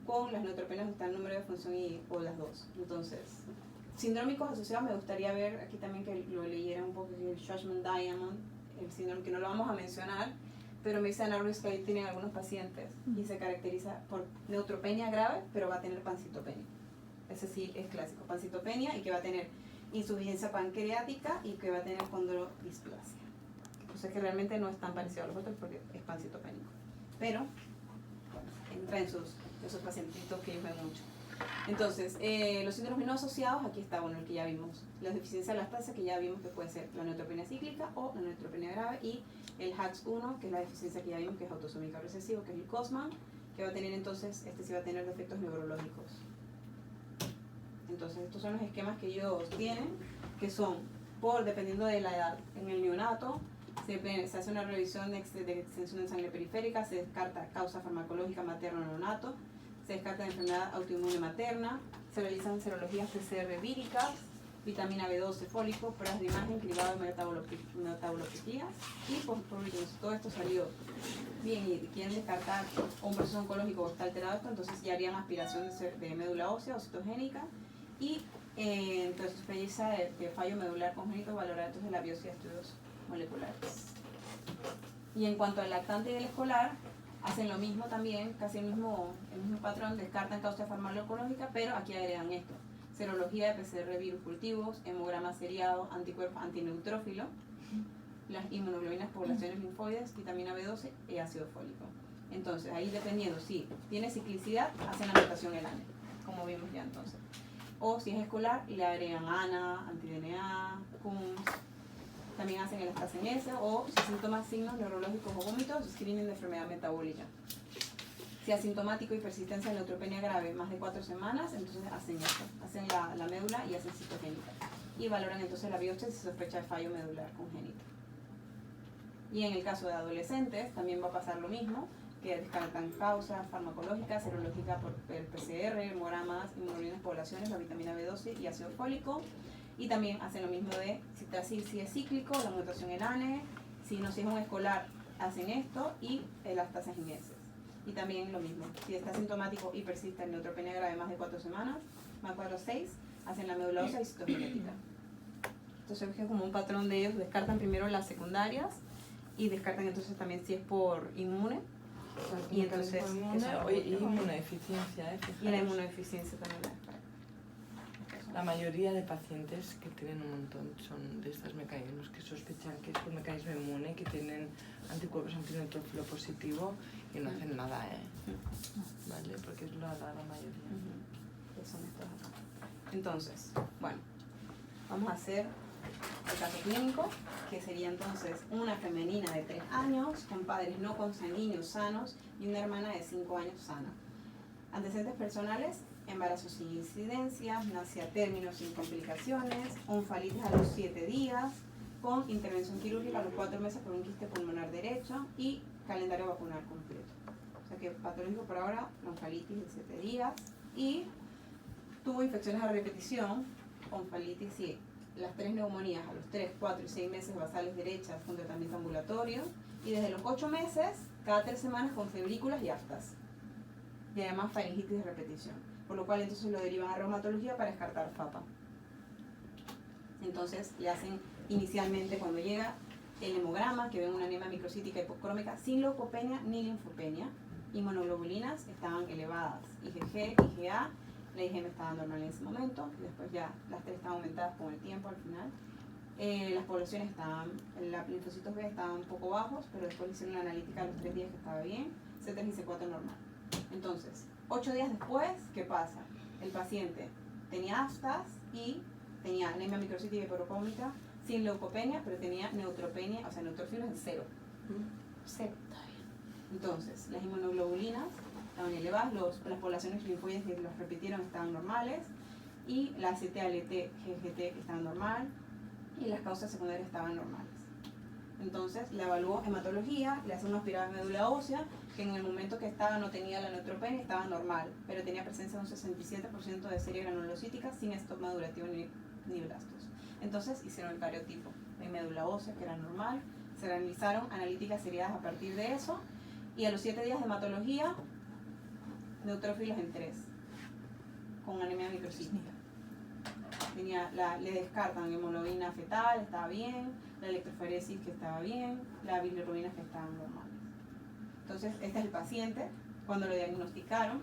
con las neutropenias está el número de función o las dos. Entonces, sindrómicos asociados, me gustaría ver aquí también que lo leyeran un poco, el Shusman-Diamond, el síndrome que no lo vamos a mencionar, pero me dicen algo que ahí tienen algunos pacientes y se caracteriza por neutropenia grave, pero va a tener pancitopenia. Ese sí es clásico, pancitopenia, y que va a tener insuficiencia pancreática y que va a tener condrodisplasia. Entonces que realmente no es tan parecido a los otros porque es pancitopénico. Pero, bueno, entra en esos pacientitos que ellos ven mucho. Entonces, los síndromes no asociados, aquí está bueno el que ya vimos. La deficiencia de lactasa, que ya vimos que puede ser la neutropenia cíclica o la neutropenia grave, y el HAX1, que es la deficiencia que ya vimos, que es autosómica recesivo, que es el COSMA, que va a tener entonces, este sí va a tener defectos neurológicos. Entonces, estos son los esquemas que ellos tienen, que son, dependiendo de la edad, en el neonato, se hace una revisión de extensión de sangre periférica, se descarta causa farmacológica materna o neonato, se descarta enfermedad autoinmune materna, se realizan serologías PCR víricas, vitamina B12, fólico, pruebas de imagen, cribado de metabolopatías, y por último, si todo esto salió bien y quieren descartar un proceso oncológico está alterado esto, entonces ya harían aspiración de médula ósea o citogénica, y entonces precisa de fallo medular congénito, valorar entonces la biopsia de estudios moleculares. Y en cuanto al lactante y el escolar, hacen lo mismo también, casi el mismo patrón, descartan causa farmacológica, pero aquí agregan esto: serología de PCR virus cultivos, hemograma seriado, anticuerpos antineutrófilo, las inmunoglobulinas, poblaciones linfoides, vitamina B12 y ácido fólico. Entonces, ahí dependiendo si tiene ciclicidad, hacen la mutación en ANE, como vimos ya entonces. O si es escolar, le agregan ANA, anti-DNA, CUMS. También hacen el AstraZeneca, o si síntomas, signos neurológicos o vómitos, screening de enfermedad metabólica. Si asintomático y persistencia de neutropenia grave más de 4 semanas, entonces hacen esto, hacen la médula y hacen citogénica. Y valoran entonces la biopsia si se sospecha de fallo medular congénito. Y en el caso de adolescentes también va a pasar lo mismo, que descartan causas farmacológicas, serológica por el PCR, hemogramas, inmunoglobulinas, poblaciones, la vitamina B12 y ácido fólico. Y también hacen lo mismo de si es cíclico, la mutación en ANE, si es un escolar, hacen esto, y las tasas inmeses. Y también lo mismo, si está sintomático y persiste en neutropenia grave más de 4 semanas, más 4 o 6, hacen la médula ósea y citogenética. Entonces es como un patrón de ellos, descartan primero las secundarias y descartan entonces también si es por inmune Y entonces, y inmunodeficiencia, y la fijaros. inmunodeficiencia también la descarga. La mayoría de pacientes que tienen un montón son de estos mecanismos que sospechan que es por mecanismo inmune, que tienen anticuerpos antineutrofilo positivo y no hacen nada, ¿vale? Porque es la mayoría. Que son estos acá. Entonces, bueno, vamos a hacer el caso clínico, que sería entonces una femenina de 3 años, con padres no consanguíneos sanos y una hermana de 5 años sana. Antecedentes personales: embarazo sin incidencias, nace a término sin complicaciones, onfalitis a los 7 días, con intervención quirúrgica a los 4 meses por un quiste pulmonar derecho y calendario vacunal completo. O sea que patológico por ahora, onfalitis de 7 días, y tuvo infecciones a repetición, onfalitis y las 3 neumonías a los 3, 4 y 6 meses basales derechas con tratamiento ambulatorio, y desde los 8 meses, cada 3 semanas con febrículas y aftas, y además faringitis de repetición, por lo cual entonces lo derivan a reumatología para descartar FAPA. Entonces le hacen inicialmente, cuando llega, el hemograma, que ven una anemia microcítica hipocrómica sin leucopenia ni linfopenia, inmunoglobulinas estaban elevadas, IgG, IgA, la IgM estaba normal en ese momento, y después ya las 3 estaban aumentadas con el tiempo al final. Las poblaciones estaban, los linfocitos B estaban un poco bajos, pero después le hicieron la analítica a los 3 días que estaba bien, C3 y C4 normal. Entonces, 8 días después, ¿qué pasa? El paciente tenía aftas y tenía anemia microcítica hipocrómica sin leucopenia, pero tenía neutropenia, o sea, neutrófilos en 0. 0. Entonces, las inmunoglobulinas estaban elevadas, las poblaciones linfoides que los repitieron estaban normales, y la ACT, ALT, GGT estaban normal, y las causas secundarias estaban normales. Entonces, la evaluó hematología, le hace una aspirada de médula ósea, que en el momento que estaba no tenía la neutropenia, estaba normal, pero tenía presencia de un 67% de serie granulocítica sin stop madurativo ni blastos. Entonces, hicieron el cariotipo de médula ósea, que era normal, se realizaron analíticas seriadas a partir de eso, y a los 7 días de hematología, neutrófilos en 3, con anemia microcítica. Le descartan hemoglobina fetal, estaba bien, la electroforesis, que estaba bien, la bilirrubina, que estaban normales. Entonces, este es el paciente. Cuando lo diagnosticaron,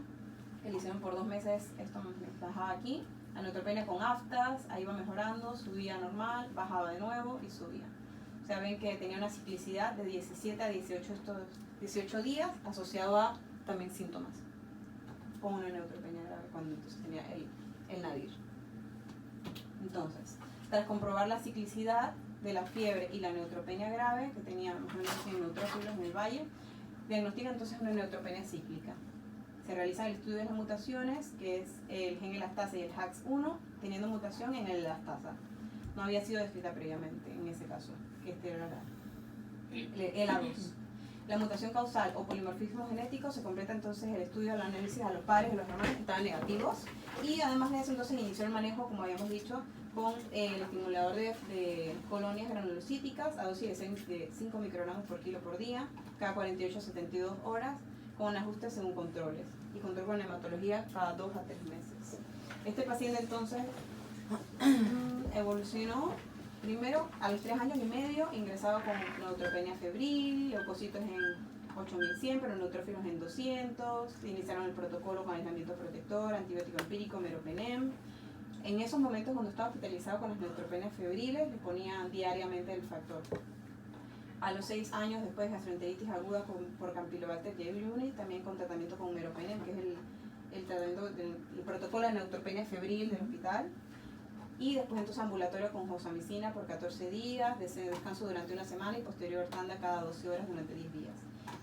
que le hicieron por 2 meses, esto me bajaba aquí, la neutropenia con aftas, ahí iba mejorando, subía normal, bajaba de nuevo y subía. O sea, ven que tenía una ciclicidad de 17 a 18 días, asociado a también síntomas, con una neutropenia grave, cuando entonces tenía el nadir. Entonces, tras comprobar la ciclicidad de la fiebre y la neutropenia grave, que tenía más o menos 100 neutrófilos en el valle, diagnostica entonces una neutropenia cíclica. Se realiza el estudio de las mutaciones, que es el gen elastasa y el HAX1, teniendo mutación en el elastasa. No había sido descrita previamente en ese caso, que este era el A2. La mutación causal o polimorfismo genético se completa entonces el estudio del análisis a los padres y los hermanos que estaban negativos, y además de eso entonces inició el manejo, como habíamos dicho, con el estimulador de colonias granulocíticas a dosis de 5 microgramos por kilo por día, cada 48 a 72 horas, con ajustes según controles, y control con hematología cada 2 a 3 meses. Este paciente entonces evolucionó. Primero, a los 3 años y medio, ingresaba con neutropenia febril, leucocitos en 8100, pero neutrófilos en 200. Iniciaron el protocolo con aislamiento protector, antibiótico empírico, meropenem. En esos momentos, cuando estaba hospitalizado con las neutropenias febriles, le ponían diariamente el factor. A los 6 años, después de gastroenteritis aguda por Campylobacter jejuni, también con tratamiento con meropenem, que es el tratamiento del protocolo de neutropenia febril del hospital. Y después entonces ambulatorio con josamicina por 14 días, descanso durante 1 semana y posterior tanda cada 12 horas durante 10 días.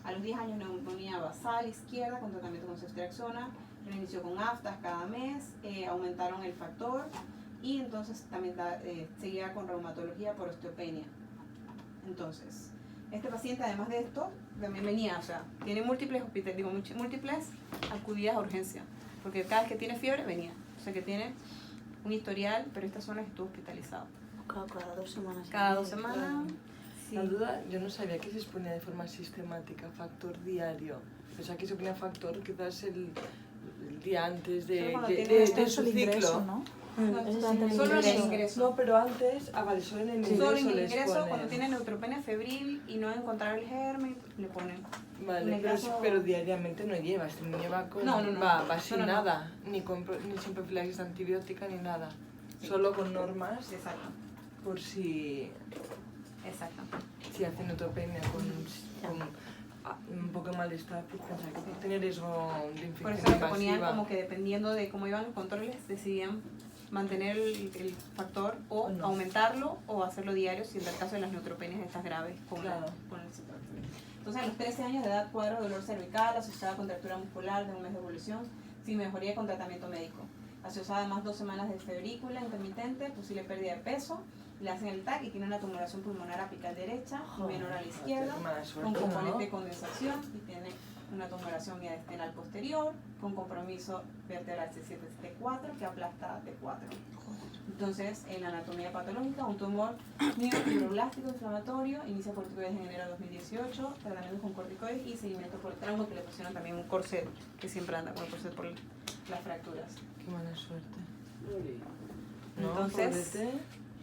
A los 10 años neumonía basal izquierda con tratamiento con ceftriaxona, reinició con aftas cada mes, aumentaron el factor, y entonces también seguía con reumatología por osteopenia. Entonces, este paciente además de esto también venía, o sea, tiene múltiples acudidas a urgencia, porque cada vez que tiene fiebre venía, o sea que tiene un historial, pero estas son las que estuvo hospitalizado. Cada 2 semanas. Cada 2 semanas. Sí. La duda, yo no sabía que se exponía de forma sistemática factor diario. O sea, que se ponía factor quizás el día antes de su ciclo. Ingreso, ¿no? Eso es antes del Solo en el ingreso. ingreso. No, pero antes, vale, solo en el ingreso Solo en el les ingreso, ponen. cuando tiene neutropenia febril y no encontrar el germen, le ponen. En Vale, el pero, caso- pero diariamente no lleva, este niño va con... No, no, no. Va sin No, no, no. nada, ni sin profilaxis antibiótica ni nada. Sí. Solo con normas Exacto, por si exacto. hacen neutropenia con un poco de malestar, pues pensar que puede tener riesgo de Por infección eso lo que ponían invasiva. como que dependiendo de cómo iban los controles, decidían mantener el factor o O no. aumentarlo o hacerlo diario si en el caso de las neutropenias estas graves con, Claro. con el sector. Entonces a los 13 años de edad cuadro de dolor cervical asociada a contractura muscular de un mes de evolución sin mejoría con tratamiento médico. Asociada además 2 semanas de febrícula intermitente, posible pérdida de peso, le hacen el TAC y tiene una tumoración pulmonar apical derecha y menor a la izquierda, Qué mala con suerte, componente de ¿no? condensación y tiene una tumoración miastenial posterior, con compromiso vertebral C7-T4 que aplasta T4. Entonces, en la anatomía patológica, un tumor neurofibroblástico inflamatorio, inicia corticoides en enero de 2018, tratamiento con corticoides y seguimiento por trauma, que le pusieron también un corset, que siempre anda con el corset por las fracturas. Qué mala suerte. No, Entonces, pobrete.